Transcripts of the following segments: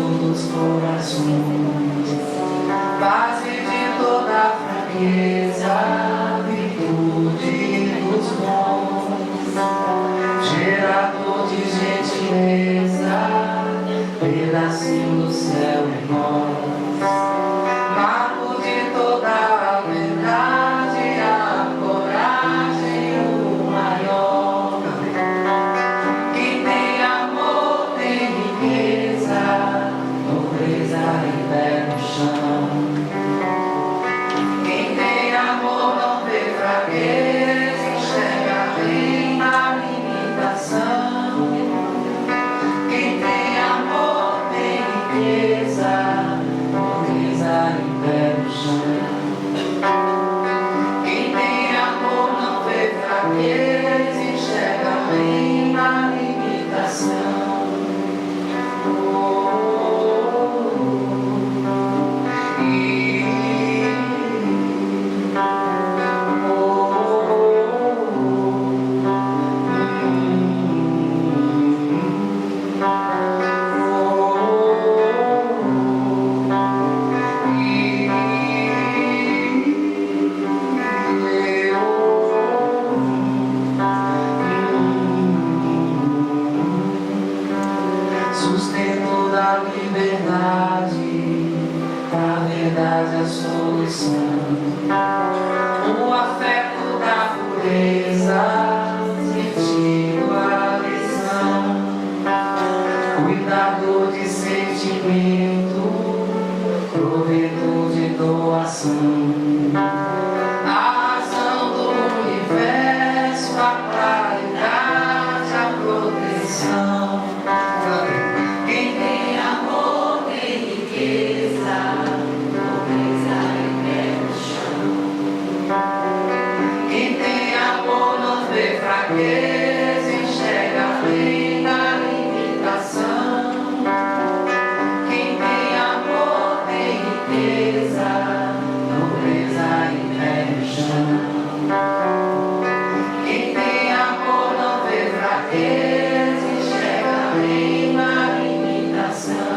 dos corações, base de toda fraqueza, virtude dos bons, gerador de gentileza, pedacinho do céu em nós, marco de toda a verdade, a coragem, o maior. Quem tem amor tem riqueza, nobreza e pé no chão. Quem tem amor não vê fraqueza, enxerga bem na limitação. Quem tem amor tem riqueza, nobreza e pé no chão. Quem tem amor não vê fraqueza, enxerga bem na limitação. Sustento da liberdade, a verdade a solução, o afeto da pureza, sentindo a lição, cuidador de sentimento, provedor de doação, a razão do universo, a claridade, a proteção. Quem tem amor tem riqueza, nobreza e pé no chão. Quem tem amor não vê fraqueza, enxerga bem na limitação. Quem tem amor tem riqueza, nobreza e pé no chão. Quem tem amor não vê fraqueza, enxerga bem na limitação.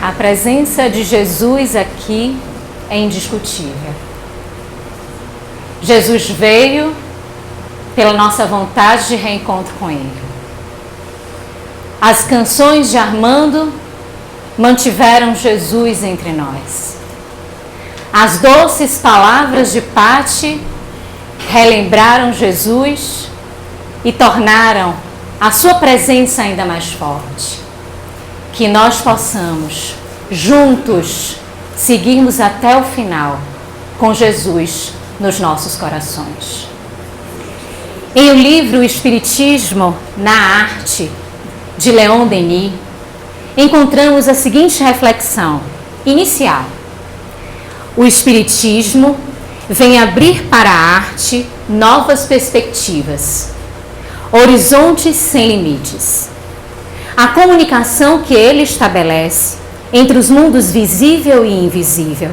A presença de Jesus aqui é indiscutível. Jesus veio pela nossa vontade de reencontro com Ele. As canções de Armando mantiveram Jesus entre nós. As doces palavras de Patti relembraram Jesus e tornaram a sua presença ainda mais forte. Que nós possamos, juntos, seguirmos até o final com Jesus nos nossos corações. Em o livro Espiritismo na Arte, de Leon Denis, encontramos a seguinte reflexão inicial. O Espiritismo vem abrir para a arte novas perspectivas, horizontes sem limites. A comunicação que ele estabelece entre os mundos visível e invisível,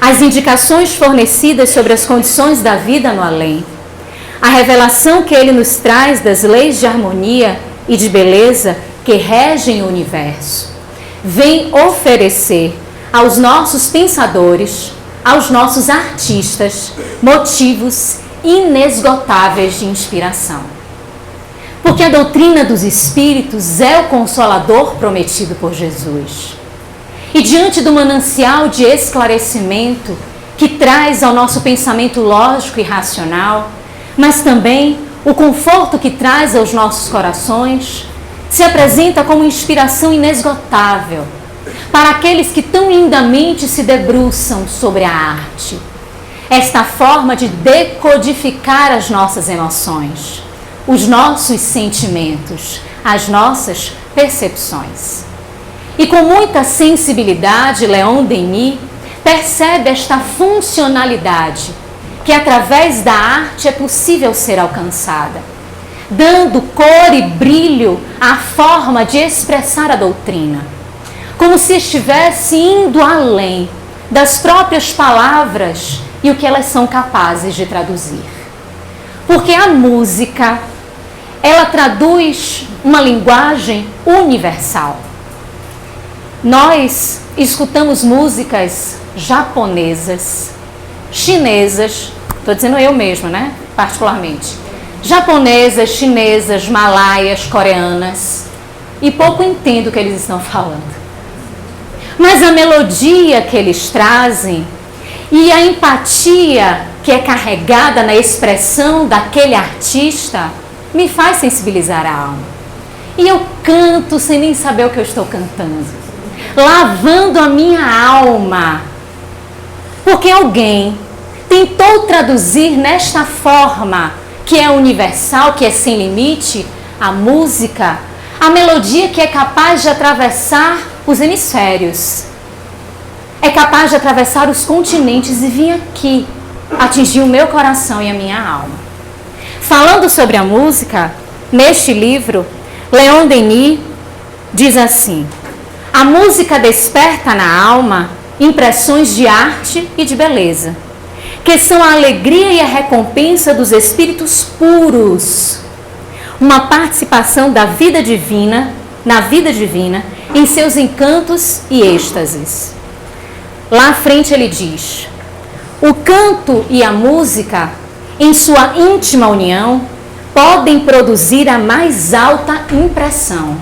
as indicações fornecidas sobre as condições da vida no além, a revelação que ele nos traz das leis de harmonia e de beleza que regem o universo, vem oferecer aos nossos pensadores, aos nossos artistas, motivos inesgotáveis de inspiração. Porque a doutrina dos Espíritos é o consolador prometido por Jesus. E diante do manancial de esclarecimento que traz ao nosso pensamento lógico e racional, mas também o conforto que traz aos nossos corações, se apresenta como inspiração inesgotável para aqueles que tão lindamente se debruçam sobre a arte. esta forma de decodificar as nossas emoções, os nossos sentimentos, as nossas percepções. E com muita sensibilidade, Leon Denis percebe esta funcionalidade que através da arte é possível ser alcançada, dando cor e brilho à forma de expressar a doutrina, como se estivesse indo além das próprias palavras e o que elas são capazes de traduzir. Porque a música, ela traduz uma linguagem universal. Nós escutamos músicas japonesas, chinesas, estou dizendo eu mesma, né? Particularmente. Japonesas, chinesas, malaias, coreanas, e pouco entendo o que eles estão falando. Mas a melodia que eles trazem e a empatia que é carregada na expressão daquele artista me faz sensibilizar a alma. E eu canto sem nem saber o que eu estou cantando, lavando a minha alma, porque alguém tentou traduzir nesta forma que é universal, que é sem limite, a música, a melodia que é capaz de atravessar os hemisférios, é capaz de atravessar os continentes e vir aqui, atingir o meu coração e a minha alma. Falando sobre a música, neste livro, Leon Denis diz assim: a música desperta na alma impressões de arte e de beleza, que são a alegria e a recompensa dos espíritos puros, uma participação da vida divina, na vida divina, em seus encantos e êxtases. Lá à frente ele diz: o canto e a música, em sua íntima união, podem produzir a mais alta impressão.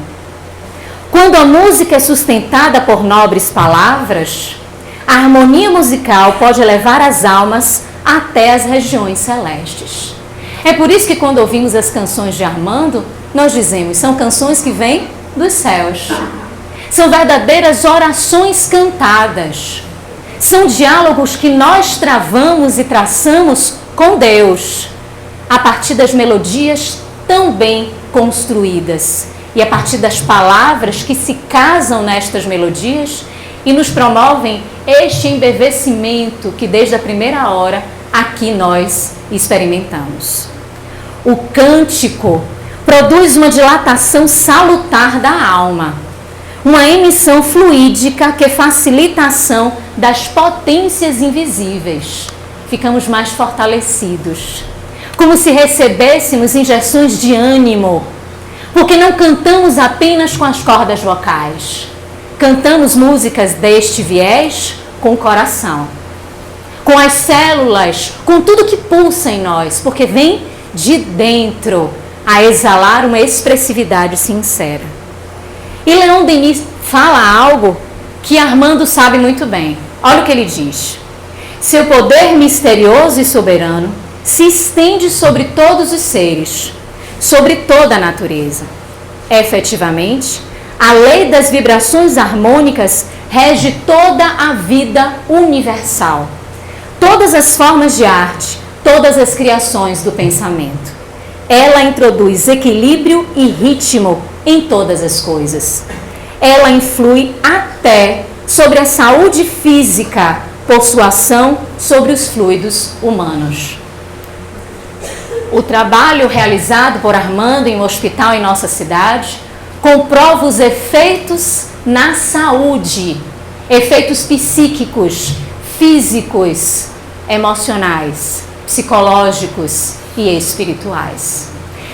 Quando a música é sustentada por nobres palavras, a harmonia musical pode elevar as almas até as regiões celestes. É por isso que quando ouvimos as canções de Armando, nós dizemos, são canções que vêm dos céus. São verdadeiras orações cantadas. São diálogos que nós travamos e traçamos com Deus, a partir das melodias tão bem construídas e a partir das palavras que se casam nestas melodias e nos promovem este embevecimento que desde a primeira hora aqui nós experimentamos. O cântico produz uma dilatação salutar da alma, uma emissão fluídica que facilita a ação das potências invisíveis. Ficamos mais fortalecidos, como se recebêssemos injeções de ânimo, porque não cantamos apenas com as cordas vocais. Cantamos músicas deste viés com o coração, com as células, com tudo que pulsa em nós, porque vem de dentro a exalar uma expressividade sincera. E Leon Denis fala algo que Armando sabe muito bem. Olha o que ele diz: seu poder misterioso e soberano se estende sobre todos os seres, sobre toda a natureza. Efetivamente, a lei das vibrações harmônicas rege toda a vida universal, todas as formas de arte, todas as criações do pensamento. Ela introduz equilíbrio e ritmo em todas as coisas. Ela influi até sobre a saúde física por sua ação sobre os fluidos humanos. O trabalho realizado por Armando em um hospital em nossa cidade comprova os efeitos na saúde, efeitos psíquicos, físicos, emocionais, psicológicos e espirituais,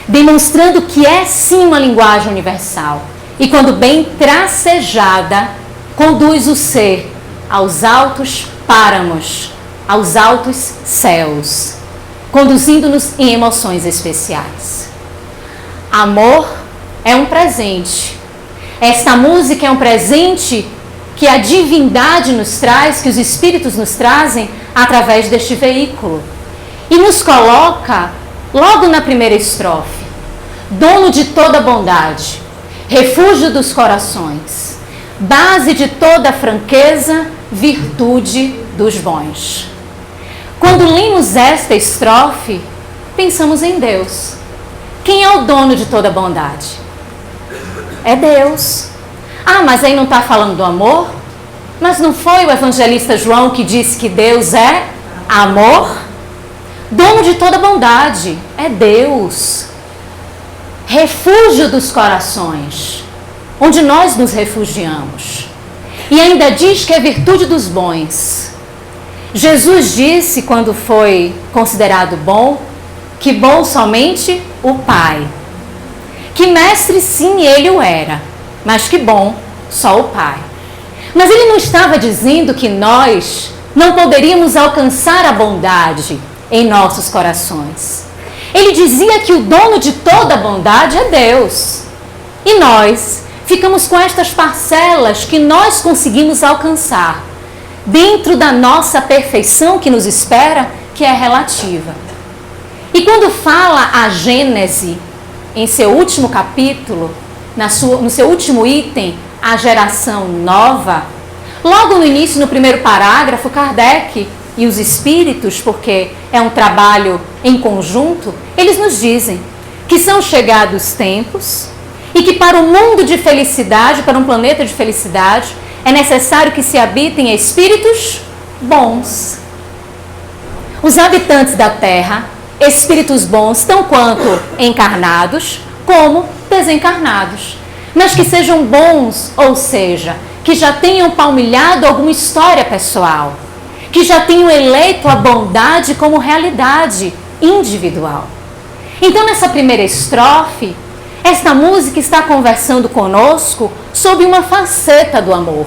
demonstrando que é sim uma linguagem universal e, quando bem tracejada, conduz o ser aos altos páramos, aos altos céus, conduzindo-nos em emoções especiais. Amor é um presente. Esta música é um presente que a divindade nos traz, que os espíritos nos trazem através deste veículo. E nos coloca logo na primeira estrofe: dono de toda bondade, refúgio dos corações, base de toda franqueza, virtude dos bons. Quando lemos esta estrofe, pensamos em Deus. Quem é o dono de toda bondade? É Deus. Ah, mas aí não está falando do amor? Mas não foi o evangelista João que disse que Deus é amor? Dono de toda bondade é Deus. Refúgio dos corações, onde nós nos refugiamos. E ainda diz que é virtude dos bons. Jesus disse, quando foi considerado bom, que bom somente o Pai. Que mestre, sim, ele o era, mas que bom só o Pai. Mas ele não estava dizendo que nós não poderíamos alcançar a bondade em nossos corações. Ele dizia que o dono de toda a bondade é Deus. E nós ficamos com estas parcelas que nós conseguimos alcançar dentro da nossa perfeição que nos espera, que é relativa. E quando fala a Gênese, em seu último capítulo, no seu último item, a geração nova, logo no início, no primeiro parágrafo, Kardec e os espíritos, porque é um trabalho em conjunto, eles nos dizem que são chegados tempos e que para um mundo de felicidade, para um planeta de felicidade, é necessário que se habitem espíritos bons. Os habitantes da Terra, espíritos bons, tão quanto encarnados como desencarnados, mas que sejam bons, ou seja, que já tenham palmilhado alguma história pessoal, que já tenham eleito a bondade como realidade individual. Então, nessa primeira estrofe, esta música está conversando conosco sobre uma faceta do amor,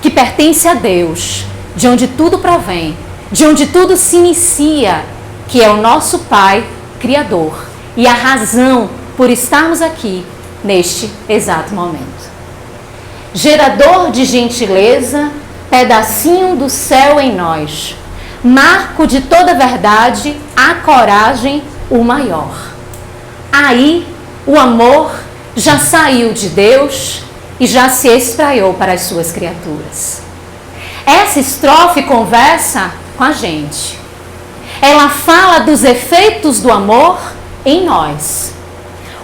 que pertence a Deus, de onde tudo provém, de onde tudo se inicia, que é o nosso Pai Criador e a razão por estarmos aqui neste exato momento. Gerador de gentileza, pedacinho do céu em nós, marco de toda verdade, a coragem, o maior. Aí o amor já saiu de Deus e já se espraiou para as suas criaturas. Essa estrofe conversa com a gente. Ela fala dos efeitos do amor em nós.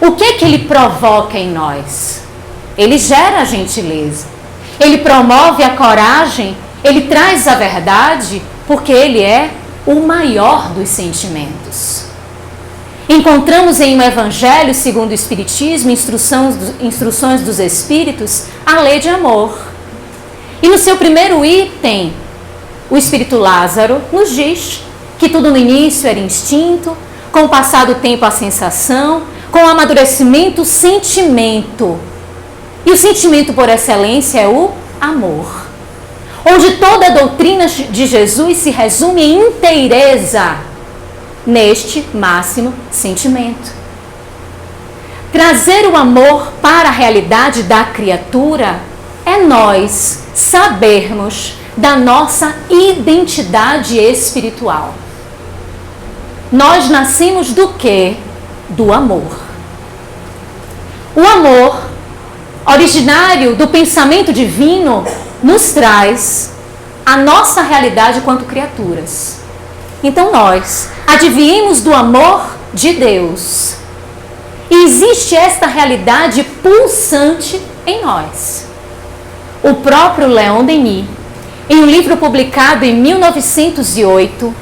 O que ele provoca em nós? Ele gera a gentileza. Ele promove a coragem. Ele traz a verdade, porque ele é o maior dos sentimentos. Encontramos em um Evangelho segundo o Espiritismo, instruções dos Espíritos, a lei de amor. E no seu primeiro item, o Espírito Lázaro nos diz que tudo no início era instinto, com o passar do tempo a sensação, com o amadurecimento o sentimento. E o sentimento por excelência é o amor. Onde toda a doutrina de Jesus se resume em inteireza neste máximo sentimento. Trazer o amor para a realidade da criatura é nós sabermos da nossa identidade espiritual. Nós nascemos do quê? Do amor. O amor, originário do pensamento divino, nos traz a nossa realidade quanto criaturas. Então nós adviemos do amor de Deus. E existe esta realidade pulsante em nós. O próprio Leon Denis, em um livro publicado em 1908,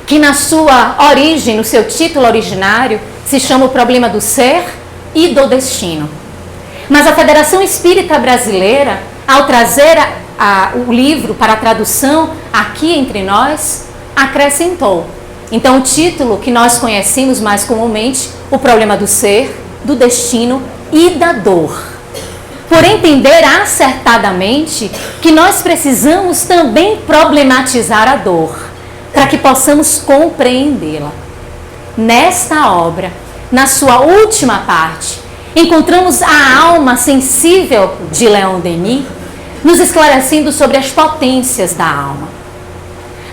que na sua origem, no seu título originário, se chama O Problema do Ser e do Destino. Mas a Federação Espírita Brasileira, ao trazer o livro para a tradução aqui entre nós, acrescentou. Então, o título que nós conhecemos mais comumente, O Problema do Ser, do Destino e da Dor. Por entender acertadamente que nós precisamos também problematizar a dor, para que possamos compreendê-la. Nesta obra, na sua última parte, encontramos a alma sensível de Leon Denis, nos esclarecendo sobre as potências da alma.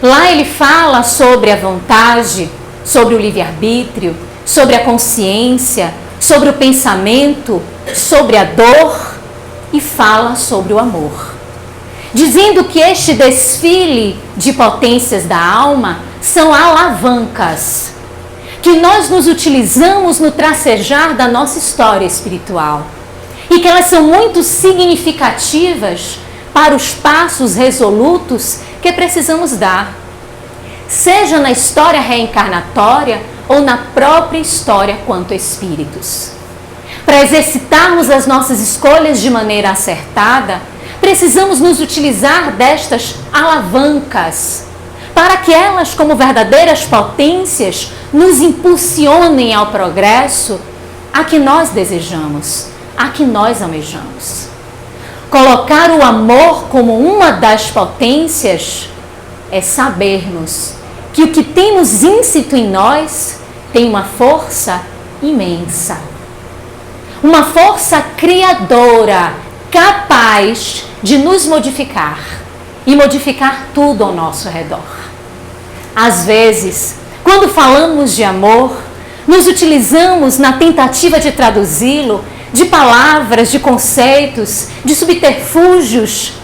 Lá ele fala sobre a vontade, sobre o livre-arbítrio, sobre a consciência, sobre o pensamento, sobre a dor e fala sobre o amor. dizendo que este desfile de potências da alma são alavancas, que nós nos utilizamos no tracejar da nossa história espiritual e que elas são muito significativas para os passos resolutos que precisamos dar, seja na história reencarnatória ou na própria história quanto espíritos. Para exercitarmos as nossas escolhas de maneira acertada, precisamos nos utilizar destas alavancas, para que elas, como verdadeiras potências, nos impulsionem ao progresso a que nós desejamos, a que nós almejamos. Colocar o amor como uma das potências é sabermos que o que temos íncito em nós tem uma força imensa. Uma força criadora, capaz de nos modificar e modificar tudo ao nosso redor. Às vezes, quando falamos de amor, nos utilizamos na tentativa de traduzi-lo de palavras, de conceitos, de subterfúgios,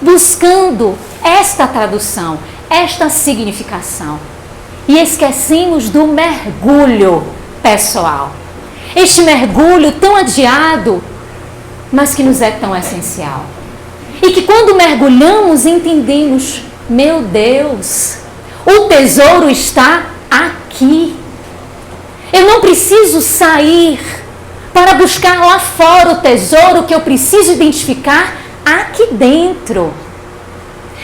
buscando esta tradução, esta significação. E esquecemos do mergulho pessoal. Este mergulho tão adiado, mas que nos é tão essencial. E que quando mergulhamos entendemos, meu Deus, o tesouro está aqui. Eu não preciso sair para buscar lá fora o tesouro que eu preciso identificar aqui dentro.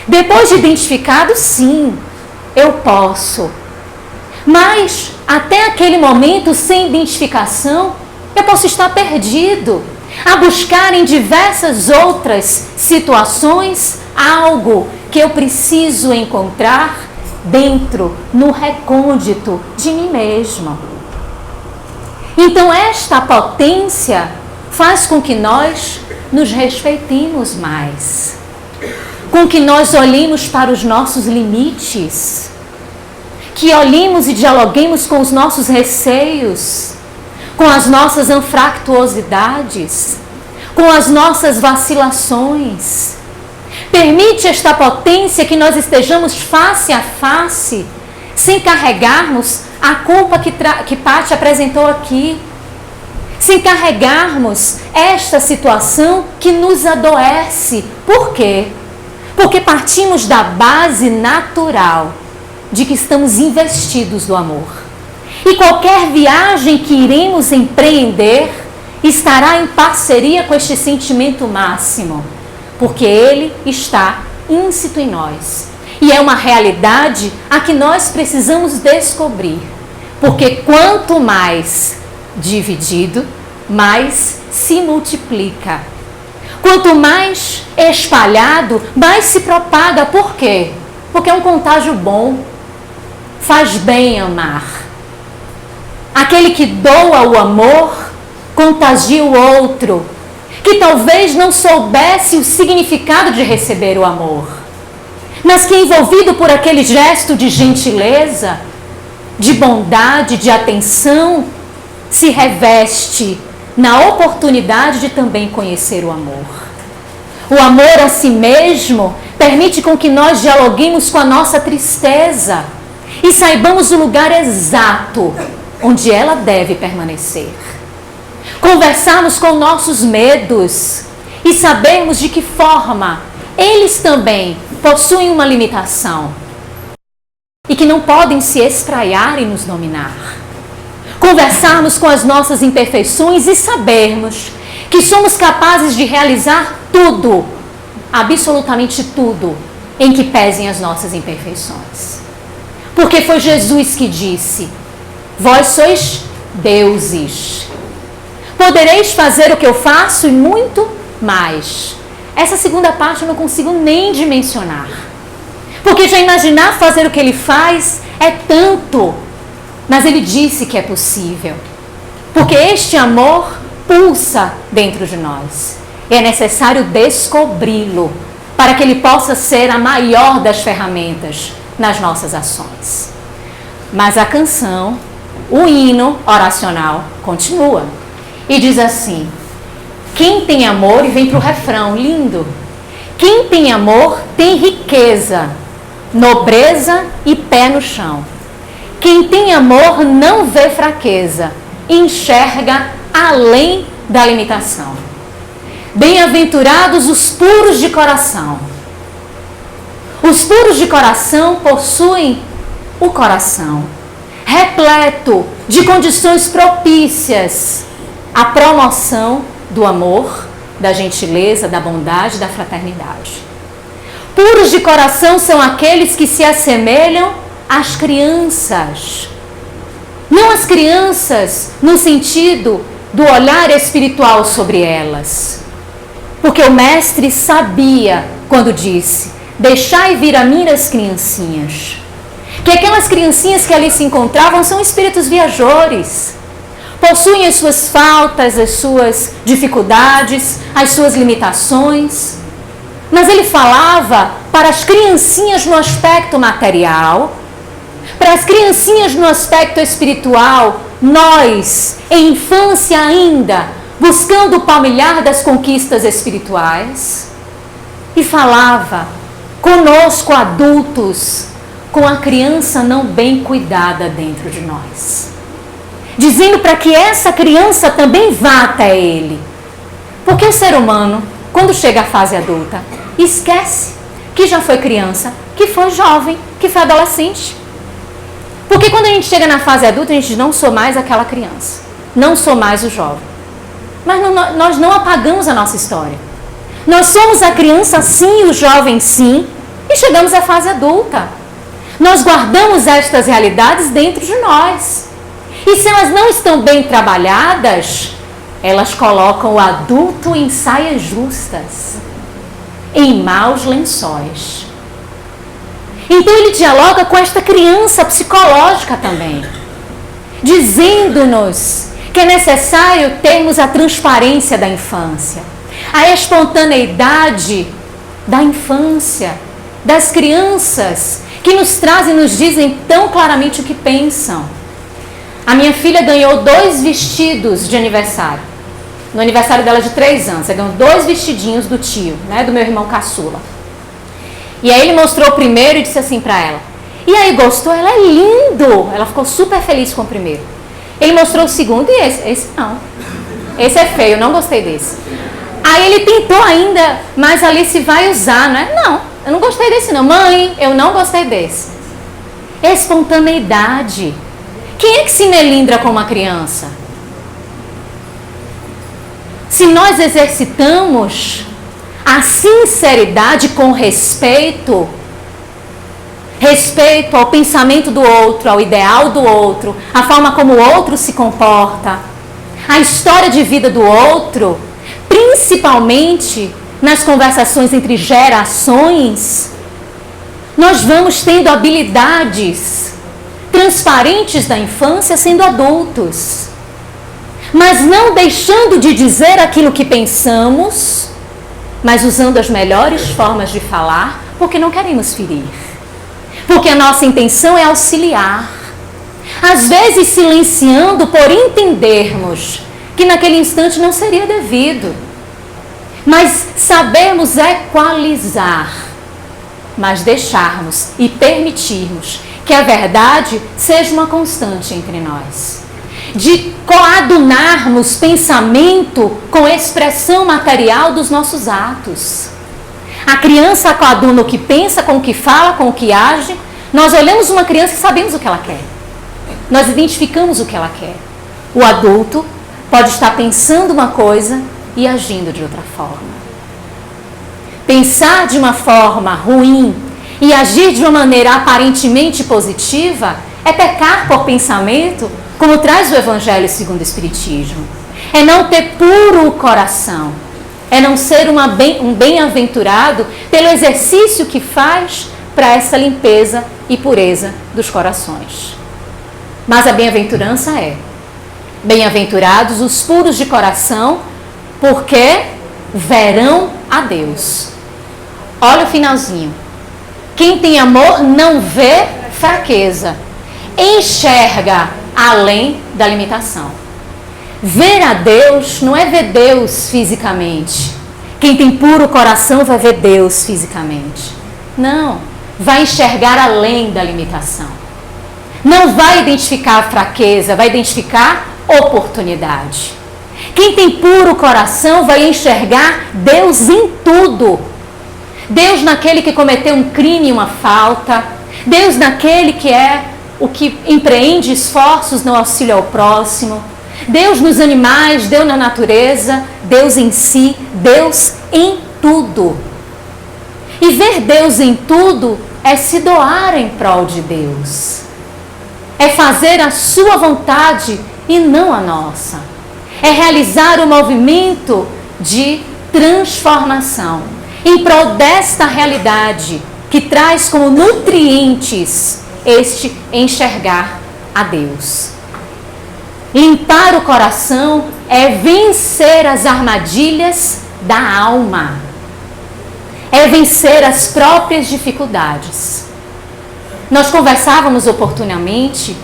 Depois de identificado, sim, eu posso. Mas até aquele momento, sem identificação, eu posso estar perdido, a buscar em diversas outras situações algo que eu preciso encontrar dentro, no recôndito de mim mesmo. Então esta potência faz com que nós nos respeitemos mais, com que nós olhemos para os nossos limites, que olhemos e dialoguemos com os nossos receios, com as nossas anfractuosidades, com as nossas vacilações. Permite esta potência que nós estejamos face a face, sem carregarmos a culpa que Paty apresentou aqui, sem carregarmos esta situação que nos adoece. Por quê? Porque partimos da base natural de que estamos investidos do amor. E qualquer viagem que iremos empreender estará em parceria com este sentimento máximo, porque ele está íncito em nós. E é uma realidade a que nós precisamos descobrir, porque quanto mais dividido, mais se multiplica. Quanto mais espalhado, mais se propaga. Por quê? Porque é um contágio bom. Faz bem amar. Aquele que doa o amor, contagia o outro, que talvez não soubesse o significado de receber o amor, mas que envolvido por aquele gesto de gentileza, de bondade, de atenção, se reveste na oportunidade de também conhecer o amor. O amor a si mesmo permite com que nós dialoguemos com a nossa tristeza e saibamos o lugar exato onde ela deve permanecer. Conversarmos com nossos medos e sabermos de que forma eles também possuem uma limitação e que não podem se espraiar e nos dominar. Conversarmos com as nossas imperfeições e sabermos que somos capazes de realizar tudo, absolutamente tudo, em que pesem as nossas imperfeições. Porque foi Jesus que disse: vós sois deuses. Podereis fazer o que eu faço e muito mais. Essa segunda parte eu não consigo nem dimensionar. Porque já imaginar fazer o que ele faz é tanto. Mas ele disse que é possível. Porque este amor pulsa dentro de nós. E é necessário descobri-lo para que ele possa ser a maior das ferramentas nas nossas ações. Mas a canção, o hino oracional, continua. E diz assim: quem tem amor, e vem para o refrão, lindo. Quem tem amor tem riqueza, nobreza e pé no chão. Quem tem amor não vê fraqueza, enxerga além da limitação. Bem-aventurados os puros de coração. Os puros de coração possuem o coração repleto de condições propícias à promoção do amor, da gentileza, da bondade, da fraternidade. Puros de coração são aqueles que se assemelham às crianças. Não as crianças no sentido do olhar espiritual sobre elas. Porque o mestre sabia quando disse: deixai vir a mim as criancinhas. Que aquelas criancinhas que ali se encontravam são espíritos viajores. Possuem as suas faltas, as suas dificuldades, as suas limitações. Mas ele falava para as criancinhas no aspecto material, para as criancinhas no aspecto espiritual, nós, em infância ainda, buscando o palmilhar das conquistas espirituais, e falava conosco, adultos, com a criança não bem cuidada dentro de nós, dizendo para que essa criança também vá até ele. Porque o ser humano, quando chega à fase adulta, esquece que já foi criança, que foi jovem, que foi adolescente. Porque quando a gente chega na fase adulta, a gente não sou mais aquela criança, não sou mais o jovem. Mas nós não apagamos a nossa história. Nós somos a criança sim, o jovem sim, e chegamos à fase adulta. Nós guardamos estas realidades dentro de nós. E se elas não estão bem trabalhadas, elas colocam o adulto em saias justas, em maus lençóis. Então ele dialoga com esta criança psicológica também, dizendo-nos que é necessário termos a transparência da infância, a espontaneidade da infância, das crianças que nos trazem e nos dizem tão claramente o que pensam. A minha filha ganhou 2 vestidos de aniversário. No aniversário dela de 3 anos, ela ganhou 2 vestidinhos do tio, né, do meu irmão caçula. E aí ele mostrou o primeiro e disse assim para ela: e aí, gostou? Ela é lindo! Ela ficou super feliz com o primeiro. Ele mostrou o segundo e esse não. Esse é feio, eu não gostei desse. Aí ele tentou ainda, mas Alice vai usar, né? Não, eu não gostei desse não. Mãe, eu não gostei desse. Espontaneidade. Quem é que se melindra com uma criança? Se nós exercitamos a sinceridade com respeito ao pensamento do outro, ao ideal do outro, a forma como o outro se comporta, a história de vida do outro, principalmente nas conversações entre gerações, nós vamos tendo habilidades transparentes da infância sendo adultos, mas não deixando de dizer aquilo que pensamos, mas usando as melhores formas de falar, porque não queremos ferir. Porque a nossa intenção é auxiliar. Às vezes silenciando por entendermos que naquele instante não seria devido. Mas sabermos equalizar, mas deixarmos e permitirmos que a verdade seja uma constante entre nós. De coadunarmos pensamento com expressão material dos nossos atos. A criança coaduna o que pensa, com o que fala, com o que age. Nós olhamos uma criança e sabemos o que ela quer. Nós identificamos o que ela quer. O adulto pode estar pensando uma coisa e agindo de outra forma. Pensar de uma forma ruim e agir de uma maneira aparentemente positiva é pecar por pensamento, como traz o Evangelho segundo o Espiritismo. É não ter puro o coração. É não ser um bem-aventurado pelo exercício que faz para essa limpeza e pureza dos corações. Mas a bem-aventurança é: bem-aventurados os puros de coração, porque verão a Deus. Olha o finalzinho. Quem tem amor não vê fraqueza, enxerga além da limitação. Ver a Deus não é ver Deus fisicamente, Quem tem puro coração vai ver Deus fisicamente. Não, vai enxergar além da limitação. Não vai identificar a fraqueza, vai identificar oportunidade. Quem tem puro coração vai enxergar Deus em tudo. Deus naquele que cometeu um crime e uma falta. Deus naquele que é o que empreende esforços no auxílio ao próximo. Deus nos animais, Deus na natureza, Deus em si, Deus em tudo. E ver Deus em tudo é se doar em prol de Deus. É fazer a sua vontade e não a nossa. É realizar o movimento de transformação em prol desta realidade que traz como nutrientes este enxergar a Deus. Limpar o coração é vencer as armadilhas da alma. É vencer as próprias dificuldades. Nós conversávamos oportunamente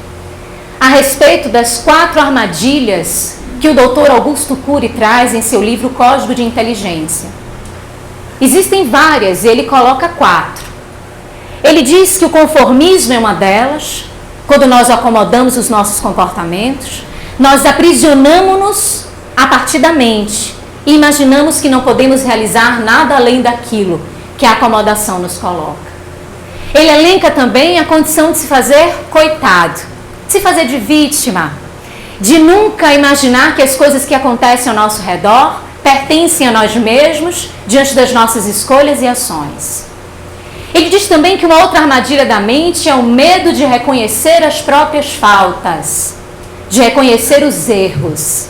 a respeito das 4 armadilhas que o Dr. Augusto Cury traz em seu livro Código de Inteligência. Existem várias, ele coloca 4. Ele diz que o conformismo é uma delas. Quando nós acomodamos os nossos comportamentos, nós aprisionamos-nos a partir da mente e imaginamos que não podemos realizar nada além daquilo que a acomodação nos coloca. Ele elenca também a condição de se fazer coitado, de se fazer de vítima, de nunca imaginar que as coisas que acontecem ao nosso redor pertencem a nós mesmos diante das nossas escolhas e ações. Ele diz também que uma outra armadilha da mente é o medo de reconhecer as próprias faltas, de reconhecer os erros,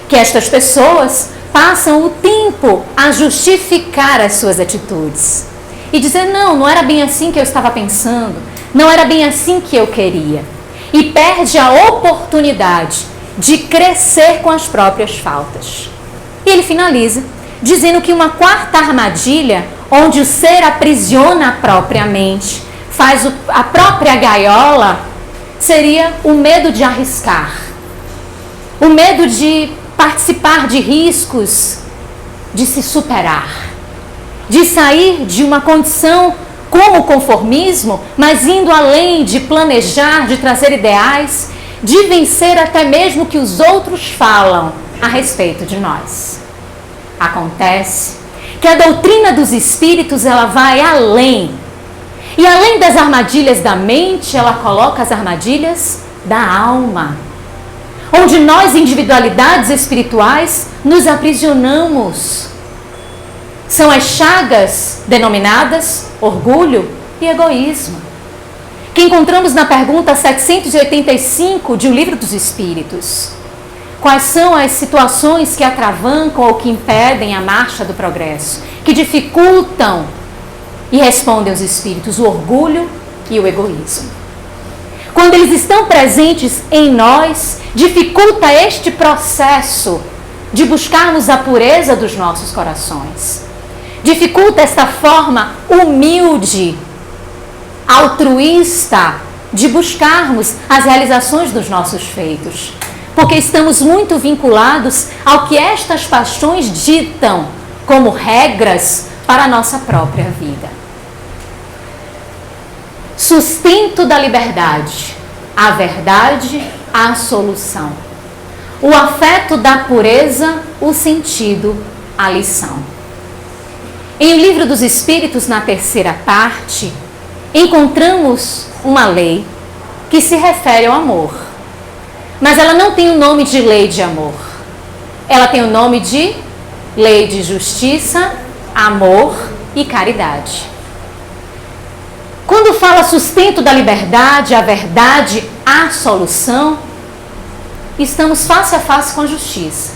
que estas pessoas passam o tempo a justificar as suas atitudes e dizer, não era bem assim que eu estava pensando, não era bem assim que eu queria. E perde a oportunidade de crescer com as próprias faltas. E ele finaliza dizendo que uma 4ª armadilha, onde o ser aprisiona a própria mente, faz a própria gaiola, seria o medo de arriscar. O medo de participar de riscos, de se superar, de sair de uma condição como o conformismo, mas indo além de planejar, de trazer ideais, de vencer até mesmo o que os outros falam a respeito de nós. Acontece que a doutrina dos espíritos, ela vai além. E além das armadilhas da mente, ela coloca as armadilhas da alma, onde nós, individualidades espirituais, nos aprisionamos. São as chagas denominadas orgulho e egoísmo, que encontramos na pergunta 785 de O Livro dos Espíritos. Quais são as situações que atravancam ou que impedem a marcha do progresso, que dificultam? E respondem os espíritos: o orgulho e o egoísmo. Quando eles estão presentes em nós, dificulta este processo de buscarmos a pureza dos nossos corações. Dificulta esta forma humilde, altruísta, de buscarmos as realizações dos nossos feitos. Porque estamos muito vinculados ao que estas paixões ditam como regras para a nossa própria vida. Sustento da liberdade, a verdade, a solução. O afeto da pureza, o sentido, a lição. Em O Livro dos Espíritos, na 3ª parte, encontramos uma lei que se refere ao amor. Mas ela não tem o nome de lei de amor. Ela tem o nome de lei de justiça, amor e caridade. Quando fala sustento da liberdade, a verdade, a solução, estamos face a face com a justiça.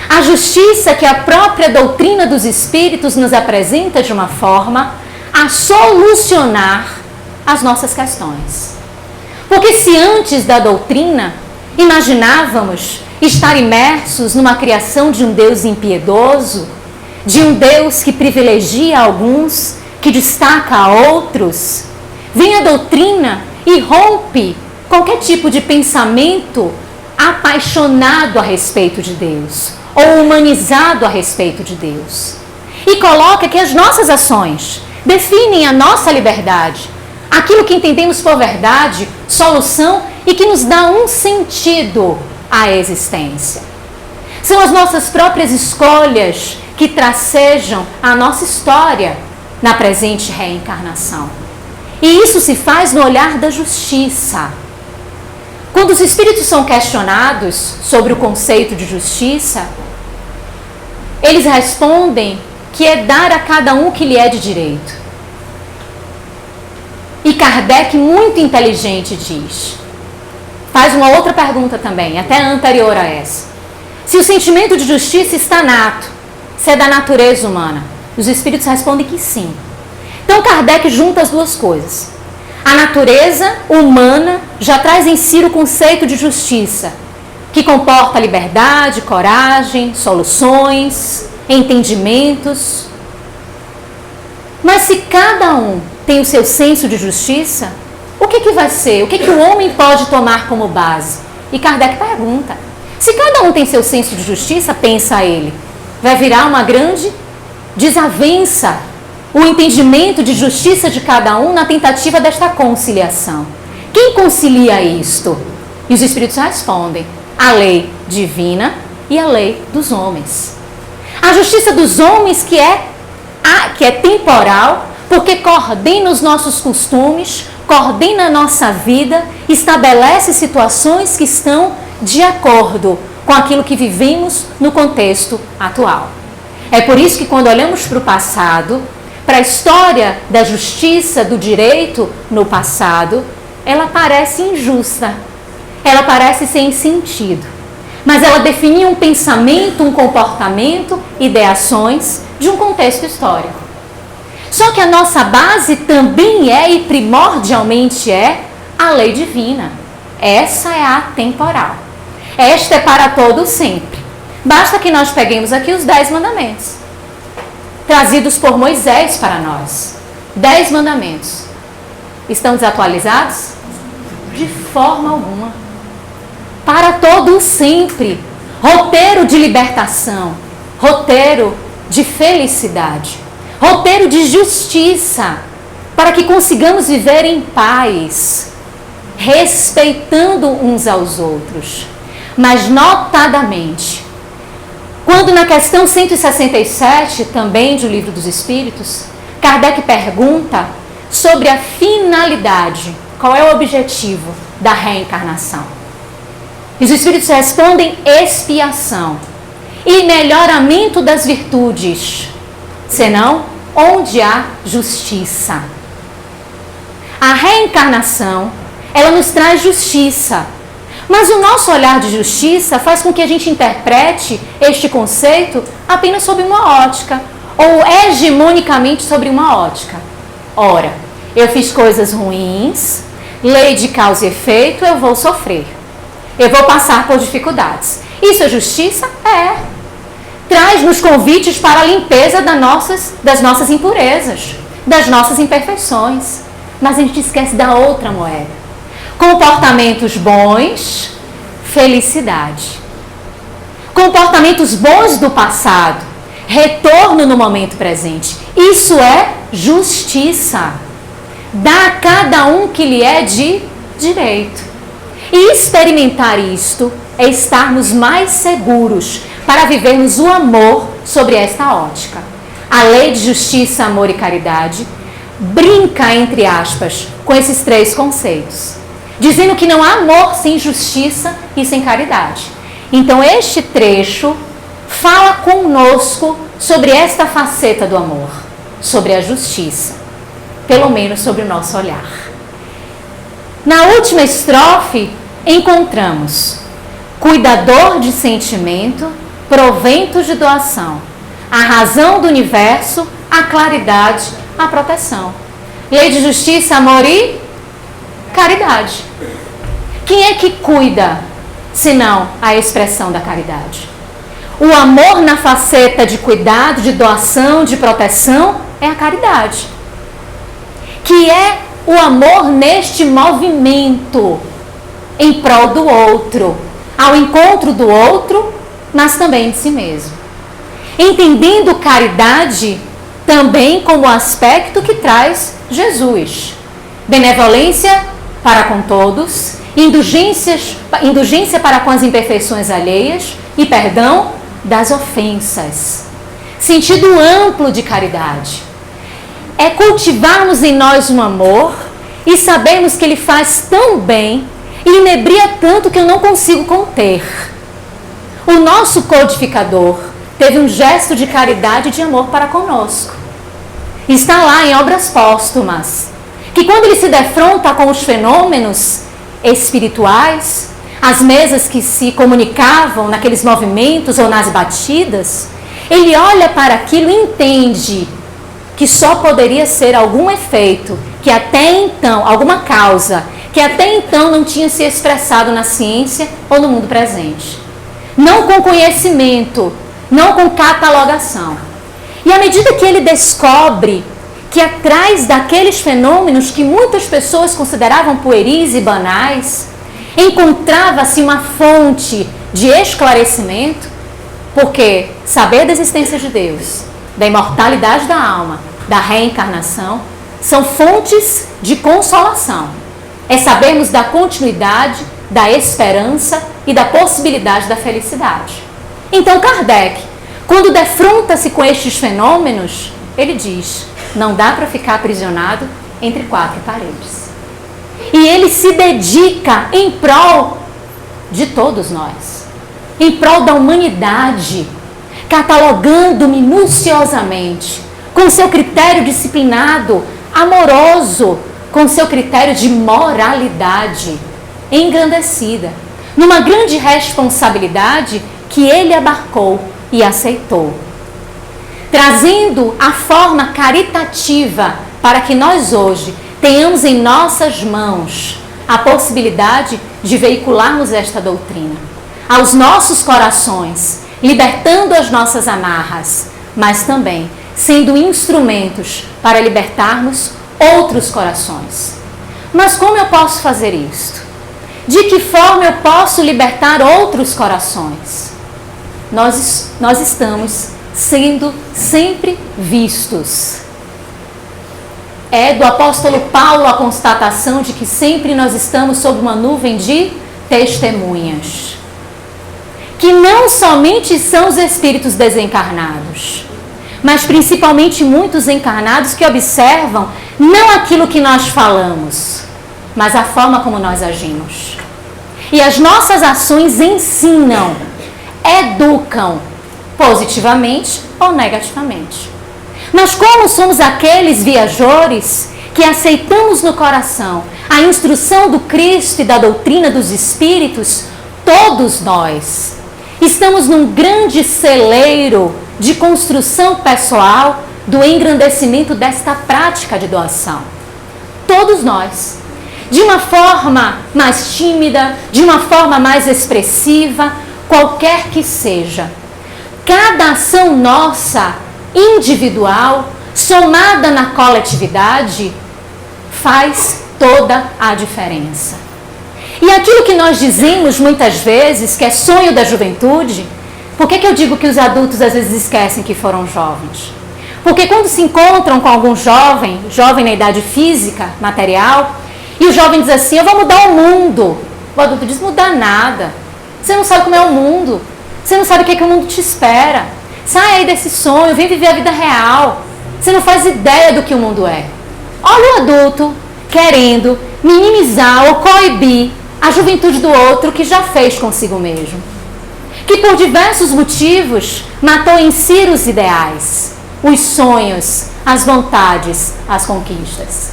A justiça que a própria doutrina dos espíritos nos apresenta de uma forma a solucionar as nossas questões. Porque se antes da doutrina imaginávamos estar imersos numa criação de um Deus impiedoso, de um Deus que privilegia alguns, que destaca a outros, vem a doutrina e rompe qualquer tipo de pensamento apaixonado a respeito de Deus, ou humanizado a respeito de Deus. E coloca que as nossas ações definem a nossa liberdade, aquilo que entendemos por verdade, solução e que nos dá um sentido à existência. São as nossas próprias escolhas que tracejam a nossa história na presente reencarnação. E isso se faz no olhar da justiça. Quando os espíritos são questionados sobre o conceito de justiça, eles respondem que é dar a cada um o que lhe é de direito. E Kardec, muito inteligente, faz uma outra pergunta também, até anterior a essa. Se o sentimento de justiça está nato, se é da natureza humana, os espíritos respondem que sim. Então Kardec junta as duas coisas. A natureza humana já traz em si o conceito de justiça, que comporta liberdade, coragem, soluções, entendimentos. Mas se cada um tem o seu senso de justiça, o que vai ser? O que o homem pode tomar como base? E Kardec pergunta. Se cada um tem seu senso de justiça, pensa ele, vai virar uma grande desavença o entendimento de justiça de cada um na tentativa desta conciliação. Quem concilia isto? E os espíritos respondem: a lei divina e a lei dos homens. A justiça dos homens que é temporal, porque coordena os nossos costumes, coordena a nossa vida, estabelece situações que estão de acordo com aquilo que vivemos no contexto atual. É por isso que quando olhamos para o passado, para a história da justiça, do direito no passado, ela parece injusta, ela parece sem sentido. Mas ela definia um pensamento, um comportamento, ideações de um contexto histórico. Só que a nossa base também é e primordialmente é a lei divina. Essa é a atemporal. Esta é para todo sempre. Basta que nós peguemos aqui os 10 mandamentos, trazidos por Moisés para nós. 10 mandamentos. Estão desatualizados? De forma alguma. Para todo sempre. Roteiro de libertação. Roteiro de felicidade. Roteiro de justiça. Para que consigamos viver em paz, respeitando uns aos outros. Mas notadamente, quando na questão 167, também do Livro dos Espíritos, Kardec pergunta sobre a finalidade, qual é o objetivo da reencarnação. E os Espíritos respondem: expiação e melhoramento das virtudes, senão onde há justiça. A reencarnação, ela nos traz justiça. Mas o nosso olhar de justiça faz com que a gente interprete este conceito apenas sob uma ótica, ou hegemonicamente sobre uma ótica. Ora, eu fiz coisas ruins, lei de causa e efeito, eu vou sofrer. Eu vou passar por dificuldades. Isso é justiça? É. Traz-nos convites para a limpeza das nossas impurezas, das nossas imperfeições. Mas a gente esquece da outra moeda. Comportamentos bons, felicidade. Comportamentos bons do passado, retorno no momento presente. Isso é justiça. Dá a cada um que lhe é de direito. E experimentar isto é estarmos mais seguros para vivermos o amor sobre esta ótica. A lei de justiça, amor e caridade brinca, entre aspas, com esses 3 conceitos, dizendo que não há amor sem justiça e sem caridade. Então este trecho fala conosco sobre esta faceta do amor, sobre a justiça, pelo menos sobre o nosso olhar. Na última estrofe encontramos cuidador de sentimento, proventos de doação, a razão do universo, a claridade, a proteção. Lei de justiça, amor e caridade. Quem é que cuida, senão a expressão da caridade? O amor na faceta de cuidado, de doação, de proteção, é a caridade. Que é o amor neste movimento em prol do outro, ao encontro do outro mas também de si mesmo. Entendendo caridade também como aspecto que traz Jesus. Benevolência para com todos, indulgência para com as imperfeições alheias e perdão das ofensas. Sentido amplo de caridade. É cultivarmos em nós um amor e sabermos que ele faz tão bem e inebria tanto que eu não consigo conter. O nosso codificador teve um gesto de caridade e de amor para conosco. Está lá em Obras Póstumas, que quando ele se defronta com os fenômenos espirituais, as mesas que se comunicavam naqueles movimentos ou nas batidas, ele olha para aquilo e entende que só poderia ser algum efeito, que até então, alguma causa, que até então não tinha se expressado na ciência ou no mundo presente. Não com conhecimento, não com catalogação. E à medida que ele descobre que atrás daqueles fenômenos que muitas pessoas consideravam pueris e banais, encontrava-se uma fonte de esclarecimento, porque saber da existência de Deus, da imortalidade da alma, da reencarnação, são fontes de consolação. É sabermos da continuidade, da esperança e da possibilidade da felicidade. Então Kardec, quando defronta-se com estes fenômenos, ele diz: não dá para ficar aprisionado entre quatro paredes. E ele se dedica em prol de todos nós, em prol da humanidade, catalogando minuciosamente, com seu critério disciplinado, amoroso, com seu critério de moralidade engrandecida, numa grande responsabilidade que ele abarcou e aceitou, trazendo a forma caritativa para que nós hoje tenhamos em nossas mãos a possibilidade de veicularmos esta doutrina aos nossos corações, libertando as nossas amarras, mas também sendo instrumentos para libertarmos outros corações. Mas como eu posso fazer isto? De que forma eu posso libertar outros corações? Nós estamos sendo sempre vistos. É do apóstolo Paulo a constatação de que sempre nós estamos sob uma nuvem de testemunhas. Que não somente são os espíritos desencarnados, mas principalmente muitos encarnados que observam não aquilo que nós falamos, mas a forma como nós agimos. E as nossas ações ensinam, educam, positivamente ou negativamente. Mas como somos aqueles viajores que aceitamos no coração a instrução do Cristo e da doutrina dos Espíritos, todos nós estamos num grande celeiro de construção pessoal do engrandecimento desta prática de doação. Todos nós, de uma forma mais tímida, de uma forma mais expressiva, qualquer que seja. Cada ação nossa, individual, somada na coletividade, faz toda a diferença. E aquilo que nós dizemos muitas vezes, que é sonho da juventude, por que eu digo que os adultos às vezes esquecem que foram jovens? Porque quando se encontram com algum jovem na idade física, material, e o jovem diz assim: eu vou mudar o mundo. O adulto diz: mudar nada. Você não sabe como é o mundo. Você não sabe o que é que o mundo te espera. Sai aí desse sonho, vem viver a vida real. Você não faz ideia do que o mundo é. Olha o adulto querendo minimizar ou coibir a juventude do outro que já fez consigo mesmo. Que por diversos motivos matou em si os ideais, os sonhos, as vontades, as conquistas.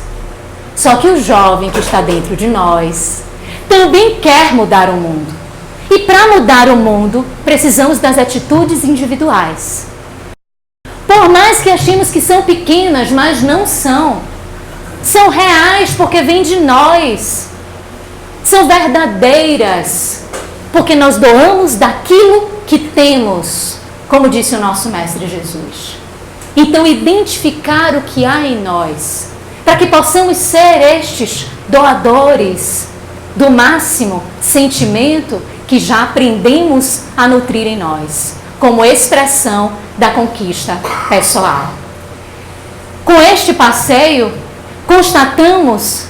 Só que o jovem que está dentro de nós também quer mudar o mundo. E para mudar o mundo, precisamos das atitudes individuais. Por mais que achemos que são pequenas, mas não são. São reais porque vêm de nós. São verdadeiras porque nós doamos daquilo que temos, como disse o nosso Mestre Jesus. Então, identificar o que há em nós, para que possamos ser estes doadores do máximo sentimento que já aprendemos a nutrir em nós, como expressão da conquista pessoal. Com este passeio, constatamos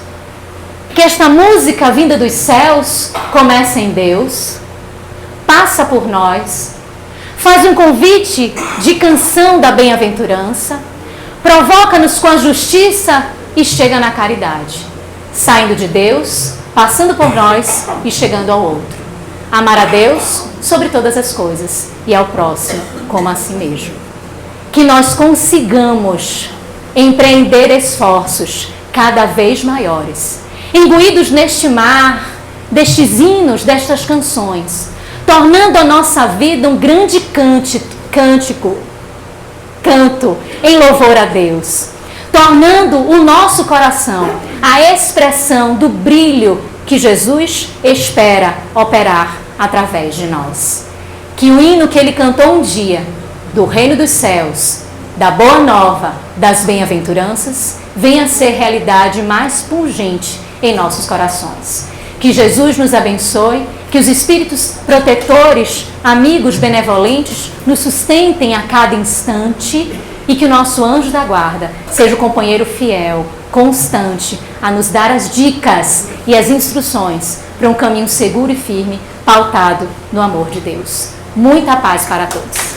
que esta música vinda dos céus começa em Deus, passa por nós, faz um convite de canção da bem-aventurança, provoca-nos com a justiça e chega na caridade, saindo de Deus, passando por nós e chegando ao outro. Amar a Deus sobre todas as coisas e ao próximo como a si mesmo. Que nós consigamos empreender esforços cada vez maiores, imbuídos neste mar, destes hinos, destas canções, tornando a nossa vida um grande canto em louvor a Deus, tornando o nosso coração a expressão do brilho que Jesus espera operar através de nós. Que o hino que ele cantou um dia, do reino dos céus, da boa nova, das bem-aventuranças, venha a ser realidade mais pungente em nossos corações. Que Jesus nos abençoe, que os espíritos protetores, amigos benevolentes, nos sustentem a cada instante e que o nosso anjo da guarda seja o companheiro fiel, constante, a nos dar as dicas e as instruções para um caminho seguro e firme, pautado no amor de Deus. Muita paz para todos.